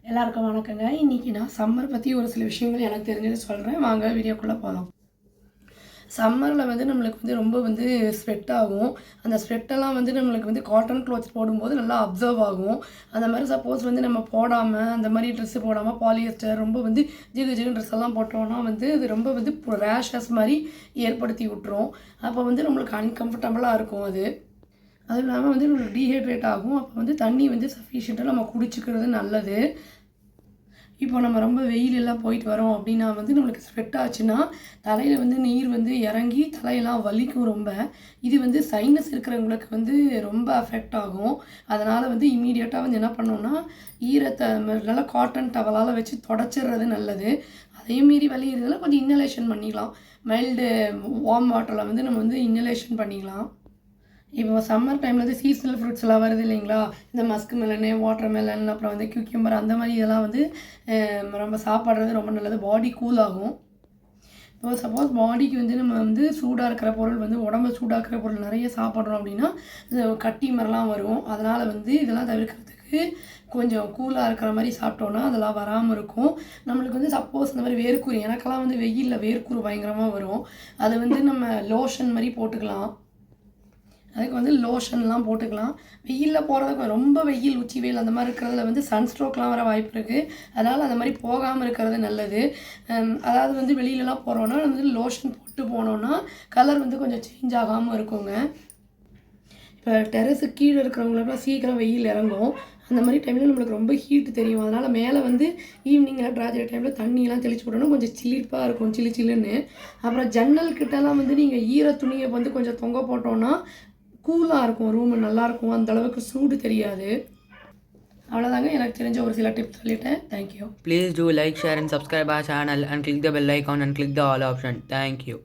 எல்லாருக்கும் வணக்கங்க. இன்றைக்கி நான் சம்மர் பற்றி ஒரு சில விஷயங்கள் எனக்கு தெரிஞ்சது சொல்கிறேன். வாங்க வீடியோக்குள்ளே போகலாம். சம்மரில் நம்மளுக்கு ரொம்ப ஸ்வெட் ஆகும். அந்த ஸ்வெட்டெல்லாம் நம்மளுக்கு காட்டன் க்ளாத்ஸ் போடும்போது நல்லா அப்சர்வ் ஆகும். அந்த மாதிரி சப்போஸ் நம்ம போடாமல் அந்த மாதிரி ட்ரெஸ்ஸு போடாமல் பாலியஸ்டர் ரொம்ப ஜிகு ஜிகுன்னு ட்ரெஸ் எல்லாம் போட்டோன்னா அது ரொம்ப ரேஷஸ் மாதிரி ஏற்படுத்தி விட்டுரும். அப்போ நம்மளுக்கு அன்கம்ஃபர்டபுளாக இருக்கும். அதுவும் இல்லாமல் நம்மளுக்கு டீஹைட்ரேட் ஆகும். அப்போ தண்ணி சஃபிஷியண்ட்டாக நம்ம குடிச்சிக்கிறது நல்லது. இப்போ நம்ம ரொம்ப வெயிலெல்லாம் போயிட்டு வரோம் அப்படின்னா நம்மளுக்கு ஸ்வெட் ஆச்சுன்னா தலையில் நீர் இறங்கி தலையெல்லாம் வலிக்கும் ரொம்ப. இது சைனஸ் இருக்கிறவங்களுக்கு ரொம்ப அஃபெக்ட் ஆகும். அதனால் இம்மீடியட்டாக என்ன பண்ணோன்னா ஈரத்தை நல்லா காட்டன் டவலால் வச்சு தொடச்சிடுறது நல்லது. அதே மீறி வலி இருந்ததில் கொஞ்சம் இன்னலேஷன் பண்ணிக்கலாம். மைல்டு வார்ம் வாட்டரில் நம்ம இன்னலேஷன் பண்ணிக்கலாம். இப்போ சம்மர் டைமில் சீசனல் ஃப்ரூட்ஸ் எல்லாம் வருது இல்லைங்களா, இந்த மஸ்க் மெலனு, வாட்டர் மெலன், அப்புறம் கியூக்கியம்பர், அந்த மாதிரி இதெல்லாம் ரொம்ப சாப்பிட்றது ரொம்ப நல்லது. பாடி கூல் ஆகும். இப்போ சப்போஸ் பாடிக்கு நம்ம சூடாக இருக்கிற பொருள் உடம்பை சூடாக்குற பொருள் நிறைய சாப்பிட்றோம் அப்படின்னா கட்டி மாதிரிலாம் வரும். அதனால் இதெல்லாம் தவிர்க்கிறதுக்கு கொஞ்சம் கூலாக இருக்கிற மாதிரி சாப்பிட்டோன்னா அதெல்லாம் வராமல் இருக்கும். நம்மளுக்கு சப்போஸ் இந்த மாதிரி வேர்க்குரு, எனக்கெல்லாம் வெயிலில் வேர்க்குரு பயங்கரமாக வரும். அது நம்ம லோஷன் மாதிரி போட்டுக்கலாம். அதுக்கு லோஷன்லாம் போட்டுக்கலாம். வெயிலில் போகிறதுக்கு ரொம்ப வெயில், உச்சி வெயில் அந்த மாதிரி இருக்கிறதுல சன்ஸ்ட்ரோக்லாம் வர வாய்ப்பு இருக்குது. அதனால் அந்த மாதிரி போகாமல் இருக்கிறது நல்லது. அதாவது வெளியிலலாம் போகிறோன்னா லோஷன் போட்டு போனோன்னா கலர் கொஞ்சம் சேஞ்ச் ஆகாமல் இருக்குங்க. இப்போ டெரஸுக்கு கீழே இருக்கிறவங்களுக்குலாம் சீக்கிரம் வெயில் இறங்கும். அந்த மாதிரி டைமில் நம்மளுக்கு ரொம்ப ஹீட்டு தெரியும். அதனால் மேலே ஈவினிங்கில் ட்ராஜர் டைமில் தண்ணியெல்லாம் தெளிச்சு விடணும். கொஞ்சம் சிலிப்பாக இருக்கும், சில்லு சில்லுன்னு. அப்புறம் ஜன்னல் கிட்டலாம் நீங்கள் ஈர துணியை கொஞ்சம் தொங்க போட்டோன்னா கூலாக இருக்கும், ரூமு நல்லாயிருக்கும். அந்தளவுக்கு சூடு தெரியாது. அவ்வளோதாங்க, எனக்கு தெரிஞ்ச ஒரு சில டிப்ஸ் சொல்லிட்டேன். Thank you. Please do like, share and subscribe our channel and click the bell icon and click the all option. Thank you.